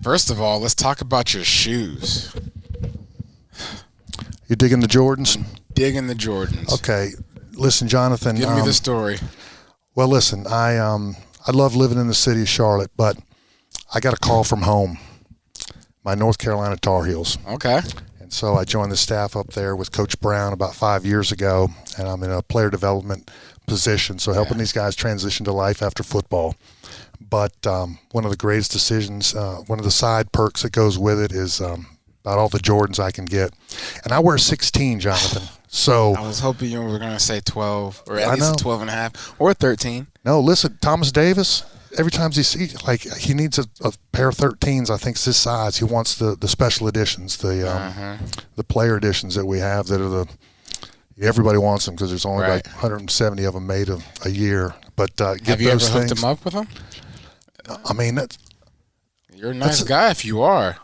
First of all, let's talk about your shoes. You digging the Jordans? Digging the Jordans. Okay. Listen, Jonathan. Give me the story. Well, listen, I love living in the city of Charlotte, but I got a call from home, my North Carolina Tar Heels. Okay. And so I joined the staff up there with Coach Brown about 5 years ago, and I'm in a player development position, so helping these guys transition to life after football. But one of the greatest decisions, one of the side perks that goes with it is about all the Jordans I can get. And I wear 16, Jonathan. So I was hoping you were going to say 12 or at least 12 and a half or 13. No, listen, Thomas Davis, every time he sees, like, he needs a pair of 13s, I think it's his size. He wants the special editions, the player editions that we have that are everybody wants them because there's only like 170 of them made a year. But have you ever hooked him up with them? I mean, you're a nice guy if you are.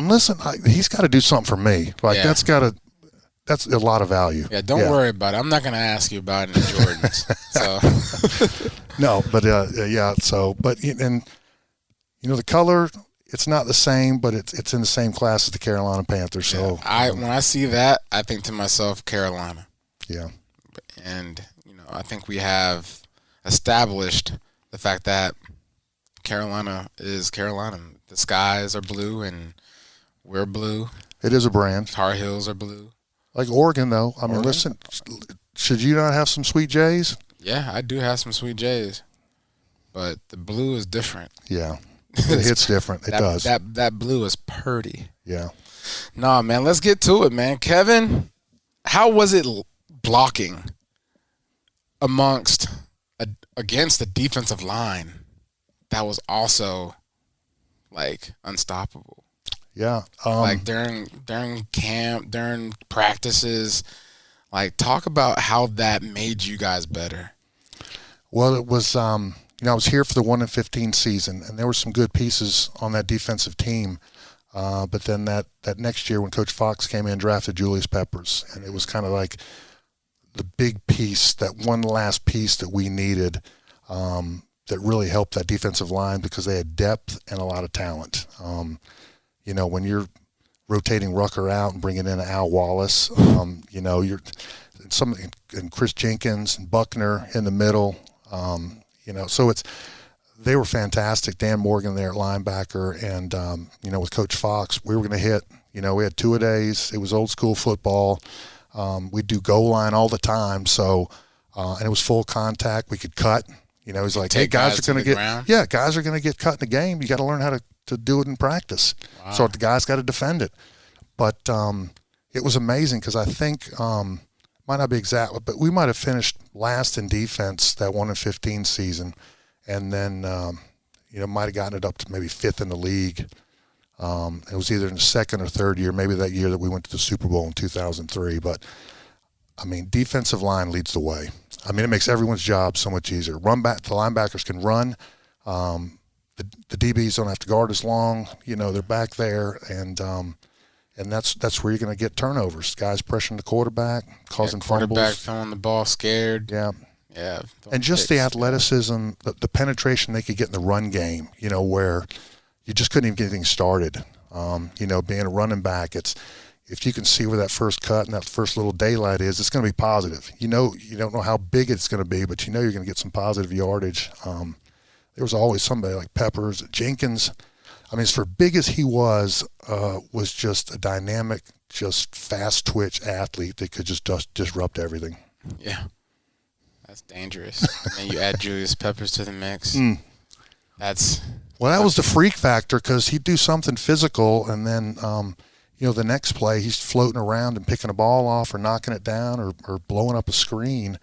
Listen, he's got to do something for me. Like that's a lot of value. Yeah, don't worry about it. I'm not going to ask you about any Jordans. So. No, but but and you know the color, it's not the same, but it's in the same class as the Carolina Panthers. So when I see that, I think to myself, Carolina. Yeah. And I think we have established the fact that Carolina is Carolina. The skies are blue and we're blue. It is a brand. Tar Heels are blue. Like Oregon, though. I mean, listen, should you not have some sweet J's? Yeah, I do have some sweet J's. But the blue is different. Yeah. It hits different. It does. That blue is purty. Yeah. Nah, man, let's get to it, man. Kevin, how was it blocking against the defensive line that was also, like, unstoppable? Yeah. Like during camp, during practices, like talk about how that made you guys better. Well, it was, I was here for the 1-15 season, and there were some good pieces on that defensive team. But then that next year when Coach Fox came in and drafted Julius Peppers, and it was kind of like the big piece, that one last piece that we needed that really helped that defensive line because they had depth and a lot of talent. When you're rotating Rucker out and bringing in Al Wallace, you're and Chris Jenkins and Buckner in the middle, so they were fantastic. Dan Morgan there at linebacker, and with Coach Fox, we were going to hit. We had two-a-days. It was old school football. We'd do goal line all the time, so and it was full contact. We could cut. He's like, hey, guys are going to get guys are going to get cut in the game. You got to learn how to do it in practice. Wow. So the guys got to defend it. But it was amazing because I think, might not be exact, but we might have finished last in defense that 1-15 season, and then, might have gotten it up to maybe fifth in the league. It was either in the second or third year, maybe that year that we went to the Super Bowl in 2003. But, I mean, defensive line leads the way. I mean, it makes everyone's job so much easier. The linebackers can run. The DBs don't have to guard as long. They're back there, and that's where you're going to get turnovers. Guys pressuring the quarterback, causing fumbles. Quarterback throwing the ball scared. Yeah. Yeah. And just the athleticism, the penetration they could get in the run game, where you just couldn't even get anything started. Being a running back, if you can see where that first cut and that first little daylight is, it's going to be positive. You don't know how big it's going to be, but you're going to get some positive yardage. There was always somebody like Peppers, Jenkins. I mean, for big as he was just a dynamic, just fast twitch athlete that could just disrupt everything. Yeah. That's dangerous. And you add Julius Peppers to the mix. That was the freak factor because he'd do something physical and then, the next play he's floating around and picking a ball off or knocking it down or blowing up a screen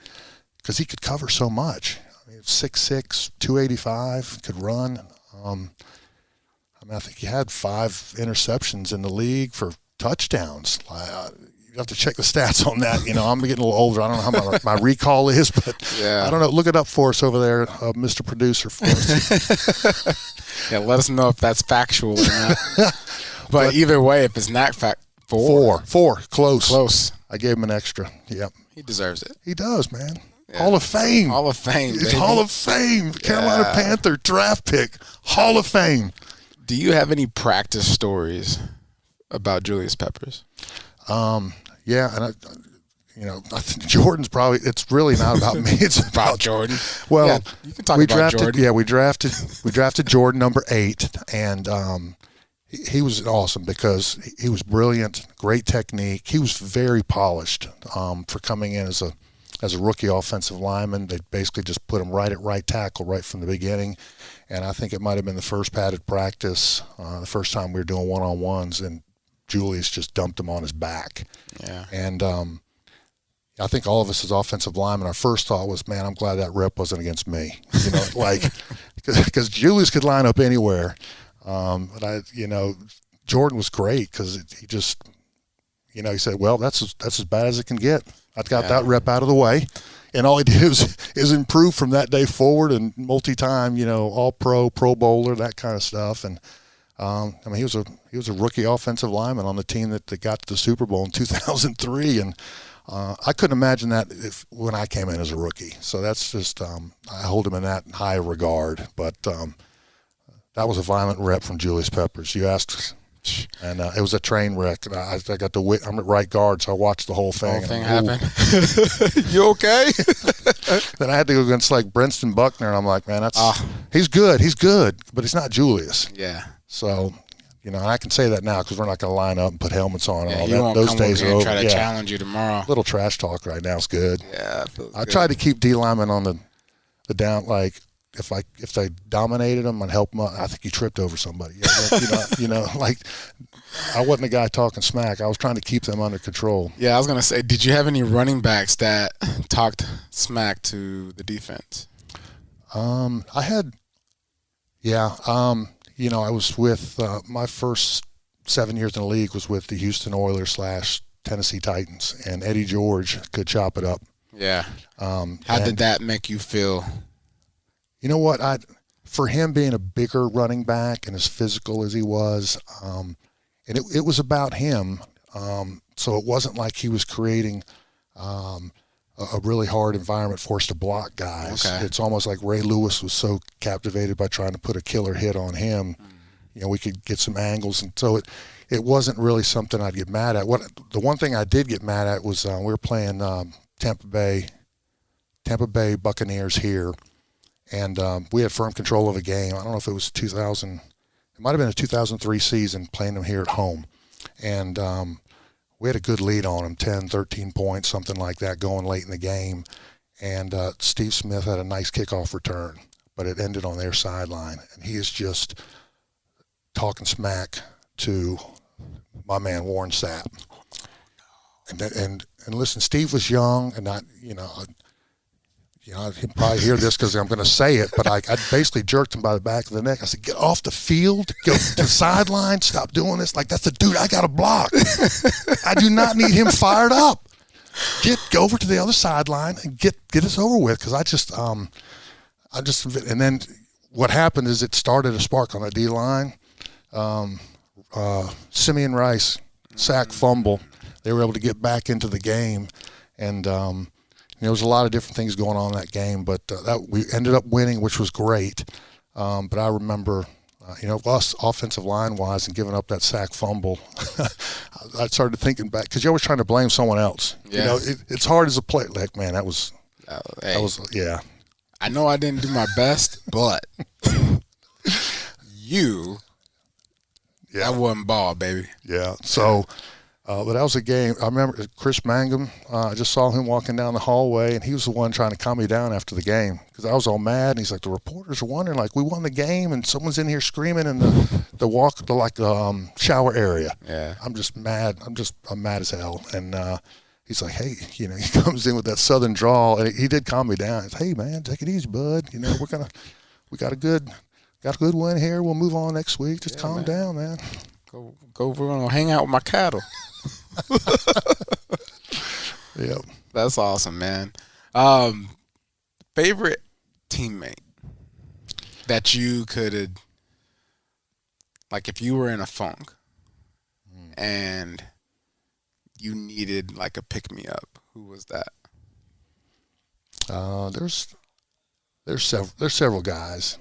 because he could cover so much. 6'6", 285, could run. I think he had 5 interceptions in the league for touchdowns. You have to check the stats on that. I'm getting a little older. I don't know how my recall is, but I don't know. Look it up for us over there, Mr. Producer for us. Yeah, let us know if that's factual or not. but either way, if it's not four. Close. I gave him an extra. Yep. He deserves it. He does, man. Yeah. Hall of Fame. It's Hall of Fame. Carolina Panther draft pick. Hall of Fame. Do you have any practice stories about Julius Peppers? Yeah, and I think Jordan's probably. It's really not about me. It's About Jordan. Well, yeah, you can talk about Jordan. Yeah, we drafted Jordan number 8, and he was awesome because he was brilliant, great technique. He was very polished for coming in as a rookie offensive lineman. They basically just put him right at right tackle right from the beginning, and I think it might have been the first padded practice, the first time we were doing one-on-ones, and Julius just dumped him on his back. Yeah, and I think all of us as offensive linemen, our first thought was, man, I'm glad that rep wasn't against me. Because Julius could line up anywhere. But Jordan was great because he just, he said, well, that's as bad as it can get. I got that rep out of the way. And all he did is improve from that day forward and multi-time, all-pro, Pro Bowler, that kind of stuff. And he was a rookie offensive lineman on the team that got to the Super Bowl in 2003. And I couldn't imagine that when I came in as a rookie. So that's just I hold him in that high regard. But that was a violent rep from Julius Peppers. You asked, and it was a train wreck. I got I'm at right guard, so I watched the whole thing. The whole thing happened. You okay? Then I had to go against like Brenston Buckner, and I'm like, man, he's good, but he's not Julius. Yeah. So. I can say that now because we're not going to line up and put helmets on and all you that. Won't Those come days over are and over. Try to challenge you tomorrow. Little trash talk right now is good. Yeah, I tried to keep D linemen on the down. Like if they dominated them and help them up, I think he tripped over somebody. Like I wasn't the guy talking smack. I was trying to keep them under control. Yeah, I was gonna say, did you have any running backs that talked smack to the defense? I had. Yeah. I was with my first 7 years in the league was with the Houston Oilers / Tennessee Titans, and Eddie George could chop it up. Yeah. How did that make you feel? You know what? For him being a bigger running back and as physical as he was, and it was about him. So it wasn't like he was creating a really hard environment for us to block guys. Okay. It's almost like Ray Lewis was so captivated by trying to put a killer hit on him. We could get some angles, and so it wasn't really something I'd get mad at. The one thing I did get mad at was we were playing Tampa Bay Buccaneers here, and we had firm control of a game. I don't know if it was 2000. It might have been a 2003 season, playing them here at home, and we had a good lead on them, 10, 13 points, something like that, going late in the game. And Steve Smith had a nice kickoff return, but it ended on their sideline. And he is just talking smack to my man Warren Sapp. And listen, Steve was young, and he'll probably hear this because I'm going to say it, but I basically jerked him by the back of the neck. I said, get off the field, go to the sideline, stop doing this. Like, that's the dude I got to block. I do not need him fired up. Go over to the other sideline and get us over with, because and then what happened is it started a spark on the D-line. Simeon Rice, sack fumble. They were able to get back into the game, and there was a lot of different things going on in that game, but we ended up winning, which was great. But I remember, us offensive line-wise and giving up that sack fumble, I started thinking back, because you're always trying to blame someone else. Yeah. It's hard as a player. Like, man, that was, yeah. I know I didn't do my best, but that wasn't ball, baby. Yeah, so... but that was a game. I remember Chris Mangum. I just saw him walking down the hallway, and he was the one trying to calm me down after the game because I was all mad. And he's like, "The reporters are wondering, like, we won the game, and someone's in here screaming in the shower area." Yeah, I'm just mad. I'm mad as hell. And he's like, "Hey, he comes in with that southern drawl, and he did calm me down. He's, hey, man, take it easy, bud. We got a good win here. We'll move on next week. Just calm down, man. Go. We're gonna hang out with my cattle." Yep. That's awesome, man. Favorite teammate that you could, like, if you were in a funk and you needed like a pick me up, who was that? There's several guys.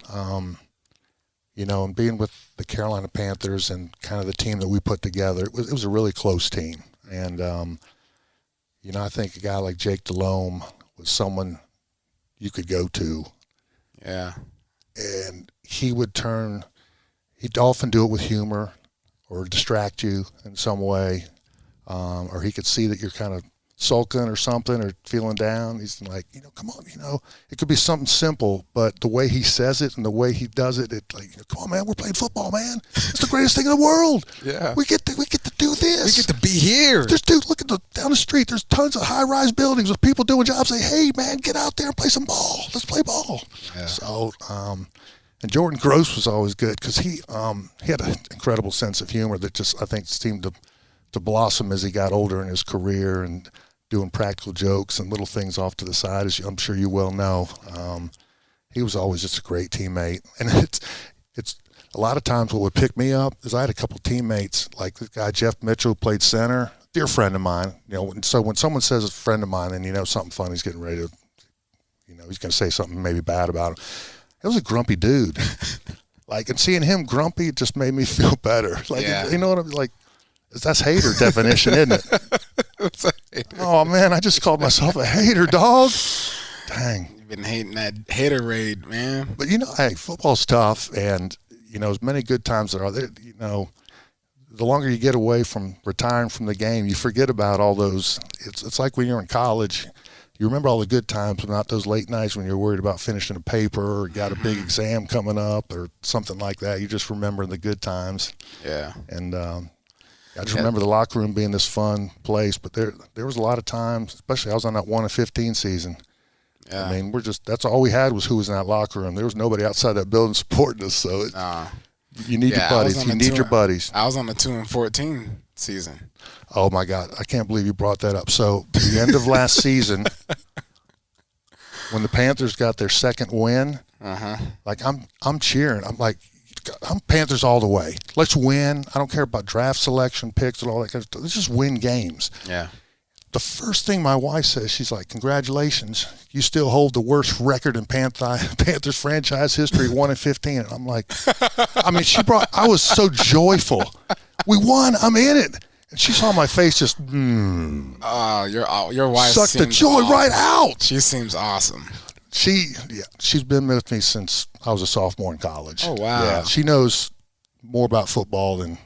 and being with the Carolina Panthers and kind of the team that we put together, it was a really close team. And, I think a guy like Jake Delhomme was someone you could go to. Yeah. And he'd often do it with humor or distract you in some way. Or he could see that you're kind of sulking or something or feeling down. He's like, come on, it could be something simple, but the way he says it and the way he does it, come on, man, we're playing football, man. It's the greatest thing in the world. Yeah. We get to do this. We get to be here. There's dude, look down the street. There's tons of high-rise buildings with people doing jobs. Say, hey, man, get out there and play some ball. Let's play ball. Yeah. So, and Jordan Gross was always good because he had an incredible sense of humor that just, I think, seemed to blossom as he got older in his career and doing practical jokes and little things off to the side, as I'm sure you well know. He was always just a great teammate. And it's a lot of times what would pick me up is I had a couple teammates, like the guy Jeff Mitchell who played center, dear friend of mine. So when someone says a friend of mine, then something funny's getting ready to, he's going to say something maybe bad about him. It was a grumpy dude. And seeing him grumpy just made me feel better. You know what I'm like? That's hater definition, isn't it? Oh, man, I just called myself a hater, dog. Dang. You've been hating that haterade, man. But, hey, football's tough, and, as many good times there are, the longer you get away from retiring from the game, you forget about all those. It's like when you're in college. You remember all the good times, but not those late nights when you're worried about finishing a paper or got a big exam coming up or something like that. You just remember the good times. Yeah. And I just remember the locker room being this fun place, but there was a lot of times, especially I was on that 1-15 season. Yeah. I mean, that's all we had was who was in that locker room. There was nobody outside that building supporting us, so you need your buddies. You need your buddies. I was on the 2-14 season. Oh, my God. I can't believe you brought that up. So the end of last season, when the Panthers got their second win, I'm cheering. I'm like, I'm Panthers all the way. Let's win. I don't care about draft selection, picks, and all that kind of stuff. Let's just win games. Yeah. The first thing my wife says, she's like, congratulations. You still hold the worst record in Panthers franchise history, 1-15. And I'm like, I was so joyful. We won. I'm in it. And she saw my face just, Oh, your wife sucked the joy right out. She seems awesome. She's been with me since I was a sophomore in college. Oh, wow. Yeah, she knows more about football than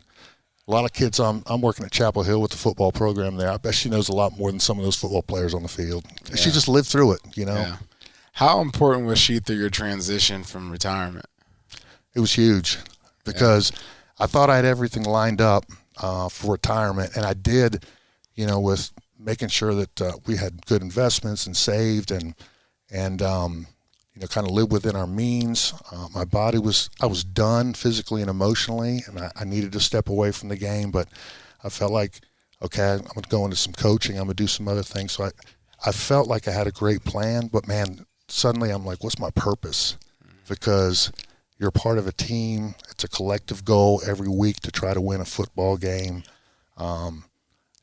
a lot of kids. I'm working at Chapel Hill with the football program there. I bet she knows a lot more than some of those football players on the field. Yeah. She just lived through it, Yeah. How important was she through your transition from retirement? It was huge because I thought I had everything lined up for retirement, and I did, with making sure that we had good investments and saved and kind of live within our means. My body I was done physically and emotionally, and I needed to step away from the game, but I felt like, okay, I'm going to go into some coaching. I'm going to do some other things. So I felt like I had a great plan, but man, suddenly I'm like, what's my purpose? Because you're a part of a team. It's a collective goal every week to try to win a football game.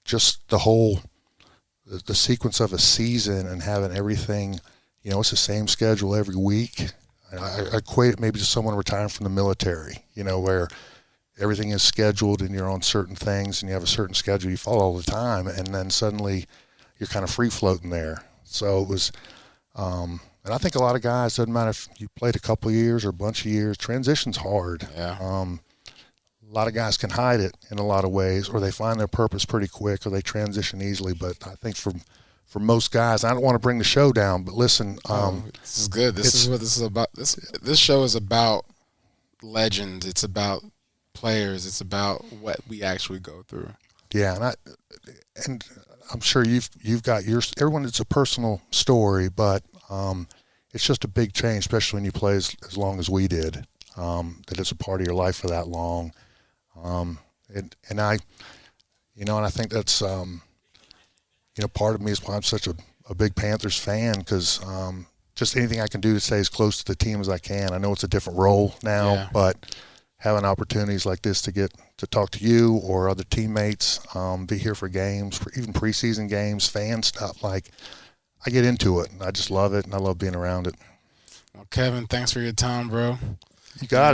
Just the sequence of a season and having everything, it's the same schedule every week. I equate it maybe to someone retiring from the military, where everything is scheduled and you're on certain things and you have a certain schedule you follow all the time, and then suddenly you're kind of free floating there. So it was, and I think a lot of guys, doesn't matter if you played a couple of years or a bunch of years, transition's hard. Yeah. A lot of guys can hide it in a lot of ways, or they find their purpose pretty quick, or they transition easily. But I think for most guys, I don't want to bring the show down, but listen. This is good. This is what this is about. This show is about legends. It's about players. It's about what we actually go through. Yeah, and I'm sure you've got yours. Everyone, it's a personal story, but it's just a big change, especially when you play as long as we did. That it's a part of your life for that long. And I think that's, part of me is why I'm such a big Panthers fan, because just anything I can do to stay as close to the team as I can. I know it's a different role now, but having opportunities like this to get to talk to you or other teammates, be here for games, for even preseason games, fan stuff, I get into it. I just love it, and I love being around it. Well, Kevin, thanks for your time, bro. You got it.